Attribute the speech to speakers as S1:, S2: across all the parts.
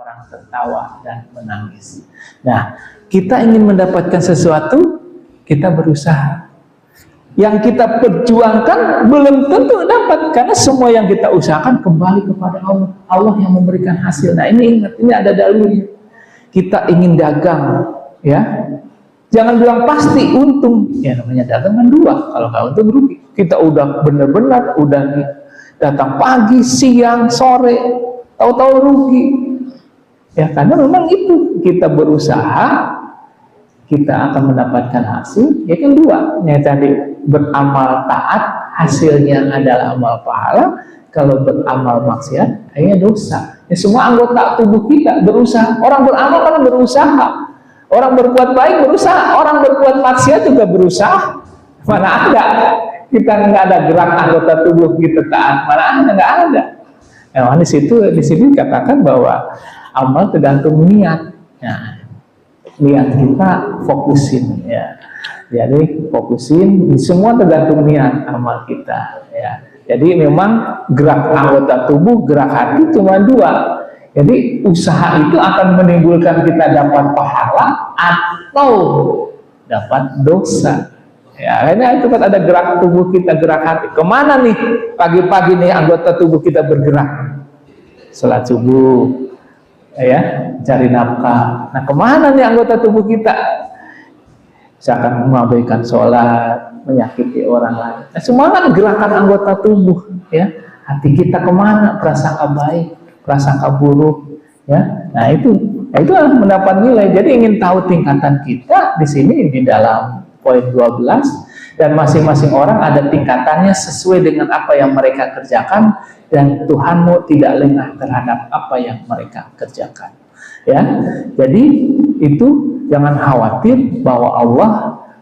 S1: orang tertawa dan menangis. Nah, kita ingin mendapatkan sesuatu, kita berusaha. Yang kita perjuangkan belum tentu dapat, karena semua yang kita usahakan kembali kepada Allah. Allah yang memberikan hasil. Nah, ini ingat, ini ada dalilnya. Kita ingin dagang, ya, jangan bilang pasti untung. Ya, namanya dagang kan dua. Kalau nggak untung rugi. Kita udah benar-benar udah datang pagi, siang, sore, tahu-tahu rugi. Ya, karena memang itu kita berusaha, kita akan mendapatkan hasil. Ya kan dua, yang tadi beramal taat, hasilnya adalah amal pahala. Kalau beramal maksiat, akhirnya dosa. Ya, semua anggota tubuh kita berusaha. Orang beramal kan berusaha. Orang berbuat baik berusaha. Orang berbuat maksiat juga berusaha. Mana ada kita nggak ada gerak anggota tubuh kita taat? Mana ada, nggak ada. Nah, di sini katakan bahwa amal tergantung niat. Nah, niat kita fokusin, ya. Jadi fokusin, semua tergantung niat amal kita, ya. Jadi memang gerak anggota tubuh, gerak hati cuma dua. Jadi usaha itu akan menimbulkan kita dapat pahala atau dapat dosa. Ya, ini itu kan ada gerak tubuh kita, gerak hati. Kemana nih pagi-pagi nih anggota tubuh kita bergerak? Salat subuh, ya, cari nafkah. Nah, kemana nih anggota tubuh kita? Misalkan mengabaikan sholat, menyakiti orang lain. Nah, semua kan gerakan anggota tubuh, ya. Hati kita kemana? Prasangka baik, prasangka buruk, ya. Nah, itu adalah mendapat nilai. Jadi ingin tahu tingkatan kita di sini di dalam poin 12, dan masing-masing orang ada tingkatannya sesuai dengan apa yang mereka kerjakan, dan Tuhanmu tidak lengah terhadap apa yang mereka kerjakan. Ya, jadi itu jangan khawatir bahwa Allah,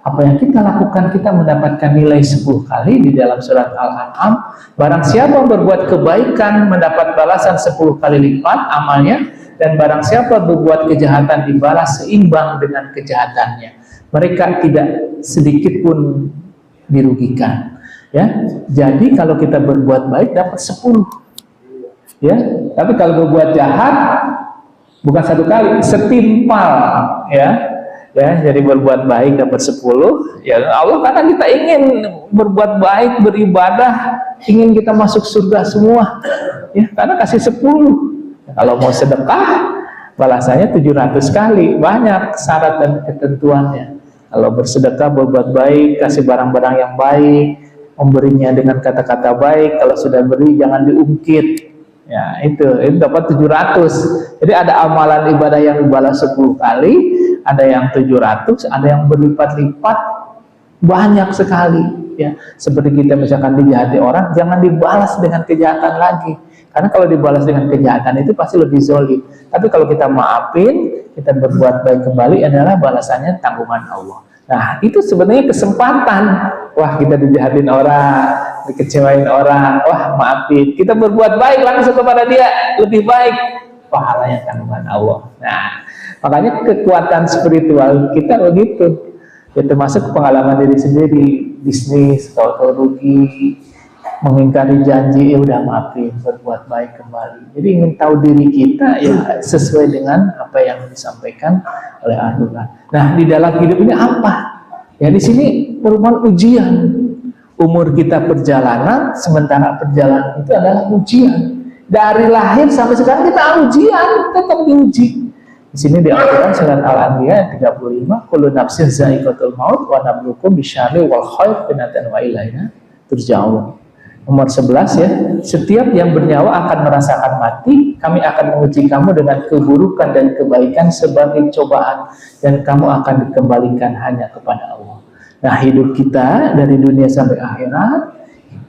S1: apa yang kita lakukan kita mendapatkan nilai 10 kali di dalam surat Al-An'am. Barang siapa berbuat kebaikan mendapat balasan 10 kali lipat amalnya, dan barang siapa berbuat kejahatan dibalas seimbang dengan kejahatannya. Mereka tidak sedikit pun dirugikan. Ya, jadi kalau kita berbuat baik dapat 10. Ya, tapi kalau berbuat jahat bukan 1 kali, setimpal, ya. Ya, jadi berbuat baik dapat 10. Ya, Allah karena kita ingin berbuat baik, beribadah, ingin kita masuk surga semua. Ya, karena kasih 10. Kalau mau sedekah, balasannya 700 kali. Banyak syarat dan ketentuannya. Kalau bersedekah, berbuat baik, kasih barang-barang yang baik, memberinya dengan kata-kata baik. Kalau sudah beri, jangan diungkit. Ya, itu dapat 700. Jadi ada amalan ibadah yang dibalas 10 kali, ada yang 700, ada yang berlipat-lipat, banyak sekali. Ya, seperti kita misalkan dijahati orang, jangan dibalas dengan kejahatan lagi. Karena kalau dibalas dengan kejahatan itu pasti lebih zolim. Tapi kalau kita maafin, kita berbuat baik kembali, adalah balasannya tanggungan Allah. Nah, itu sebenarnya kesempatan. Wah, kita dijahatin orang, dikecewain orang, wah maafin. Kita berbuat baik langsung kepada dia, lebih baik. Pahalanya tanggungan Allah. Nah, makanya kekuatan spiritual kita begitu. Ya, termasuk pengalaman diri sendiri, bisnis, kalau rugi, mengingkari janji, ya udah maafin, berbuat baik kembali. Jadi ingin tahu diri kita, ya sesuai dengan apa yang disampaikan oleh Al-Quran. Nah, di dalam hidup ini apa? Ya, di sini merupakan ujian. Umur kita perjalanan, sementara perjalanan itu adalah ujian. Dari lahir sampai sekarang kita ujian, tetap diuji. Di sini di Al-Quran surat Al-Anbiya 35, kullu nafsin za'iqatul maut wa nabluukum bisyarri wal khair fitnatan wa ilaina turja'un. Nomor 11 ya, setiap yang bernyawa akan merasakan mati, kami akan menguji kamu dengan keburukan dan kebaikan sebagai cobaan, dan kamu akan dikembalikan hanya kepada Allah. Nah, hidup kita dari dunia sampai akhirat,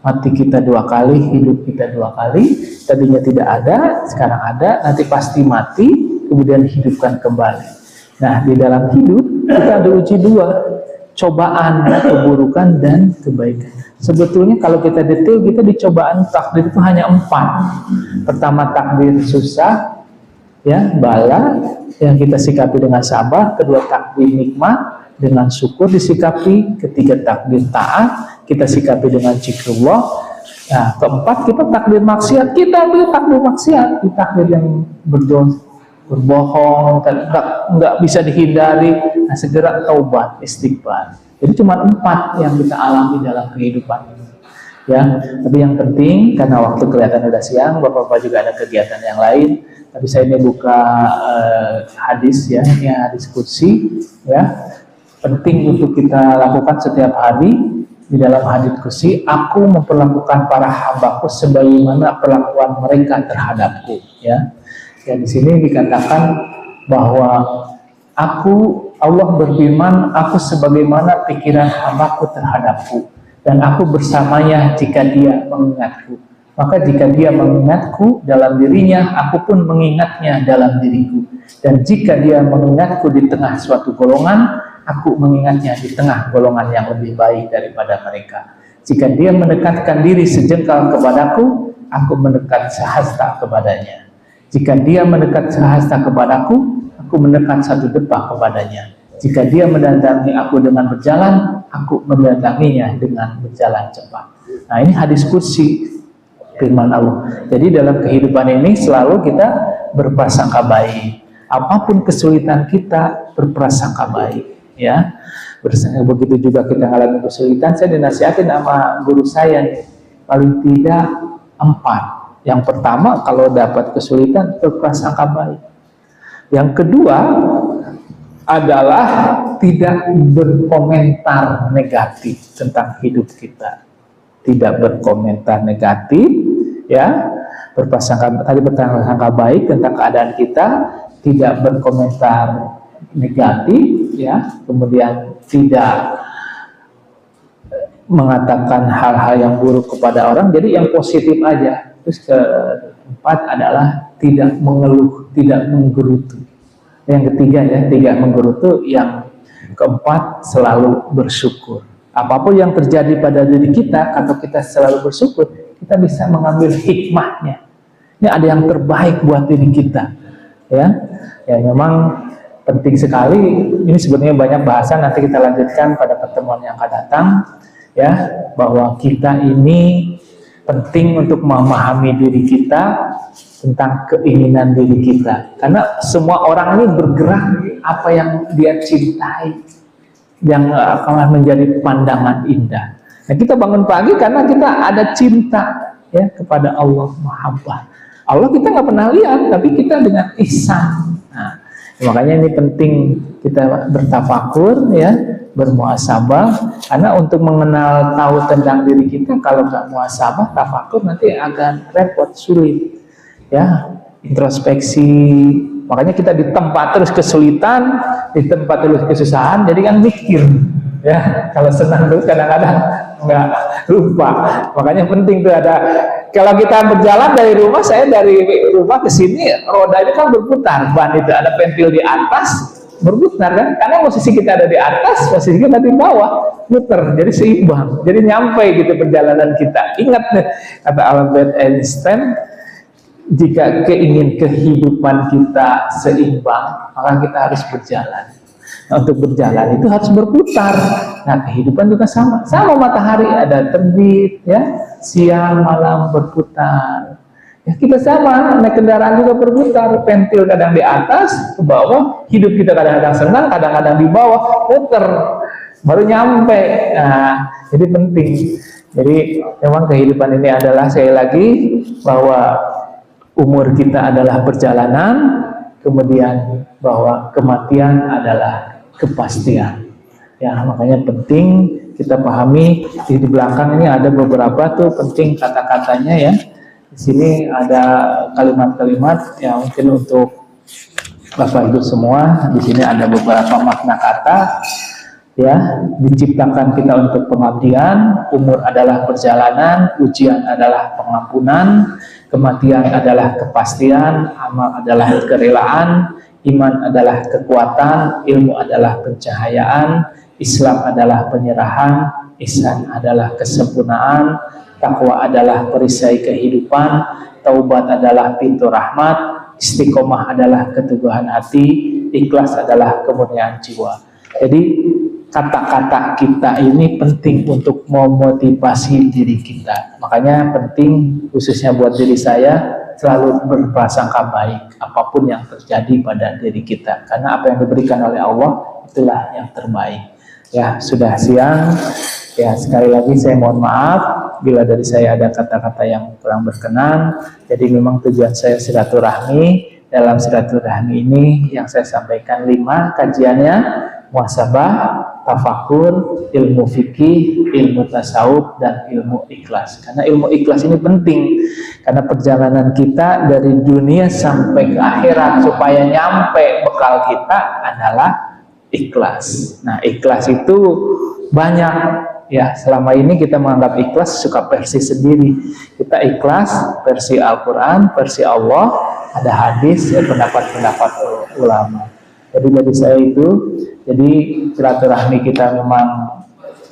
S1: mati kita 2 kali, hidup kita 2 kali, tadinya tidak ada, sekarang ada, nanti pasti mati, kemudian hidupkan kembali. Nah, di dalam hidup kita ada uji 2, cobaan, keburukan, dan kebaikan. Sebetulnya kalau kita detail, kita di cobaan takdir itu hanya 4. Pertama, takdir susah, ya, bala, yang kita sikapi dengan sabar. Kedua, takdir nikmat, dengan syukur disikapi. Ketiga, takdir taat, kita sikapi dengan zikrullah. Nah, keempat, kita takdir maksiat, kita ambil takdir maksiat, di takdir yang berdosa. berbohong, nggak bisa dihindari. Nah, segera taubat, istighfar. Jadi cuma 4 yang kita alami dalam kehidupan ini. Ya, tapi yang penting karena waktu kelihatan udah siang, Bapak-bapak juga ada kegiatan yang lain. Tapi saya ini buka hadis ya, ini hadis qudsi ya. Penting untuk kita lakukan setiap hari. Di dalam hadis qudsi, aku memperlakukan para hambaku sebagaimana perlakuan mereka terhadapku. Ya, ya di sini dikatakan bahwa Allah berfirman, aku sebagaimana pikiran hambaku terhadapku, dan aku bersamanya jika dia mengingatku. Maka jika dia mengingatku dalam dirinya, aku pun mengingatnya dalam diriku. Dan jika dia mengingatku di tengah suatu golongan, aku mengingatnya di tengah golongan yang lebih baik daripada mereka. Jika dia mendekatkan diri sejengkal kepadaku, aku mendekat sehasta kepadanya. Jika dia mendekat sehasta kepadaku, aku mendekat 1 depa kepadanya. Jika dia mendatangi aku dengan berjalan, aku mendatanginya dengan berjalan cepat. Nah, ini hadis qudsi firman Allah. Jadi dalam kehidupan ini selalu kita berprasangka baik. Apapun kesulitan kita, berprasangka baik. Ya, begitu juga kita mengalami kesulitan. Saya dinasihatin sama guru saya nih, paling tidak 4. Yang pertama, kalau dapat kesulitan, berprasangka baik. Yang kedua adalah tidak berkomentar negatif tentang hidup kita. Tidak berkomentar negatif, ya, berprasangka baik tentang keadaan kita, tidak berkomentar negatif, ya, kemudian tidak mengatakan hal-hal yang buruk kepada orang, jadi yang positif aja. Terus keempat adalah tidak mengeluh, tidak menggerutu. Yang ketiga ya, tidak menggerutu. Yang keempat selalu bersyukur. Apapun yang terjadi pada diri kita, kalau kita selalu bersyukur, kita bisa mengambil hikmahnya. Ini ada yang terbaik buat diri kita, ya. Ya memang penting sekali. Ini sebenarnya banyak bahasan, nanti kita lanjutkan pada pertemuan yang akan datang, ya, bahwa kita ini penting untuk memahami diri kita tentang keinginan diri kita, karena semua orang ini bergerak apa yang dia cintai, yang akan menjadi pandangan indah. Nah, kita bangun pagi karena kita ada cinta, ya, kepada Allah, mahabbah. Allah kita nggak pernah lihat, tapi kita dengan ihsan. Nah, makanya ini penting kita bertafakur, ya, bermuhasabah, karena untuk mengenal tahu tentang diri kita, kalau nggak muhasabah, tafakur nanti akan repot, sulit, ya, introspeksi. Makanya kita di tempat terus kesulitan, di tempat terus kesusahan, jadi kan mikir, ya. Kalau senang terus kadang-kadang nggak lupa. Makanya penting tuh ada. Kalau kita berjalan dari rumah, saya dari rumah ke sini, roda itu kan berputar, ban itu ada pentil di atas, berputar kan, karena posisi kita ada di atas, posisi kita di bawah, muter, jadi seimbang, jadi nyampe gitu perjalanan kita. Ingat nih, kata Albert Einstein, jika keingin kehidupan kita seimbang, maka kita harus berjalan. Nah, untuk berjalan itu harus berputar. Nah, kehidupan juga sama matahari, ada terbit, ya, siang malam berputar. Ya, kita sama, naik kendaraan juga berputar, pentil kadang di atas, ke bawah, hidup kita kadang-kadang senang, kadang-kadang di bawah, puter, baru nyampe. Nah, jadi penting. Jadi memang kehidupan ini adalah, sekali lagi, bahwa umur kita adalah perjalanan, kemudian bahwa kematian adalah kepastian. Ya, makanya penting kita pahami. Di belakang ini ada beberapa tuh penting kata-katanya, ya. Di sini ada kalimat-kalimat yang mungkin untuk Bapak Ibu semua. Di sini ada beberapa makna kata, ya. Diciptakan kita untuk pengabdian, umur adalah perjalanan, ujian adalah pengampunan, kematian adalah kepastian, amal adalah kerelaan, iman adalah kekuatan, ilmu adalah pencahayaan, Islam adalah penyerahan, ihsan adalah kesempurnaan, takwa adalah perisai kehidupan, taubat adalah pintu rahmat, istiqomah adalah keteguhan hati, ikhlas adalah kemurnian jiwa. Jadi kata-kata kita ini penting untuk memotivasi diri kita. Makanya penting khususnya buat diri saya, selalu berprasangka baik apapun yang terjadi pada diri kita, karena apa yang diberikan oleh Allah itulah yang terbaik. Ya, sudah siang. Ya, sekali lagi saya mohon maaf bila dari saya ada kata-kata yang kurang berkenan. Jadi memang tujuan saya silaturahmi. Dalam silaturahmi ini yang saya sampaikan 5 kajiannya: muhasabah, tafakur, ilmu fikih, ilmu tasawuf, dan ilmu ikhlas. Karena ilmu ikhlas ini penting, karena perjalanan kita dari dunia sampai ke akhirat supaya nyampe bekal kita adalah ikhlas. Nah, ikhlas itu banyak ya. Selama ini kita menganggap ikhlas suka versi sendiri. Kita ikhlas versi Al-Quran, versi Allah, ada hadis, ya, pendapat-pendapat ulama. Jadi dari saya itu, jadi silaturahmi kita memang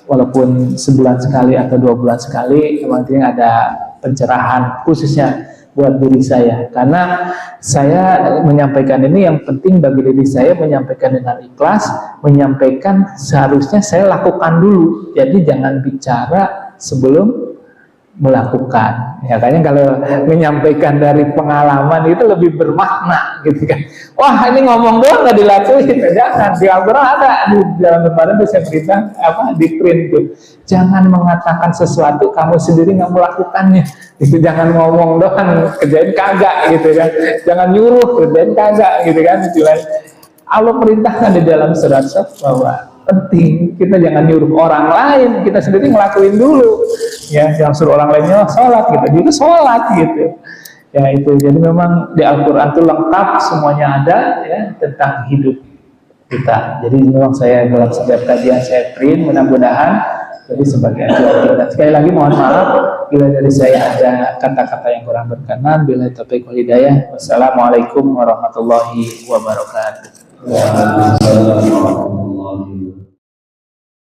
S1: walaupun sebulan sekali atau 2 bulan sekali, memang ada pencerahan khususnya buat diri saya, karena saya menyampaikan ini yang penting bagi diri saya, menyampaikan dengan ikhlas, menyampaikan seharusnya saya lakukan dulu. Jadi jangan bicara sebelum melakukan. Ya, kayaknya kalau menyampaikan dari pengalaman itu lebih bermakna gitu kan. Wah, ini ngomong doang nggak dilakuin. Jangan. Di Al-Quran ada di dalam lembaran itu saya berita di print tuh. Jangan mengatakan sesuatu kamu sendiri nggak melakukannya. Itu jangan ngomong doang, kerjain kagak gitu kan. Jangan nyuruh, kerjain kagak gitu kan. Allah perintahkan di dalam surat bahwa penting kita jangan nyuruh orang lain, kita sendiri ngelakuin dulu. Ya, jangan suruh orang lainnya sholat gitu, dia sholat gitu. Ya itu, jadi memang di Al-Quran itu lengkap semuanya ada ya tentang hidup kita. Jadi memang saya dalam setiap kajian saya print, mudah-mudahan jadi sebagai acuan kita. Sekali lagi mohon maaf bila dari saya ada kata-kata yang kurang berkenan. Bila taufiq wal hidayah. Wassalamualaikum warahmatullahi wabarakatuh.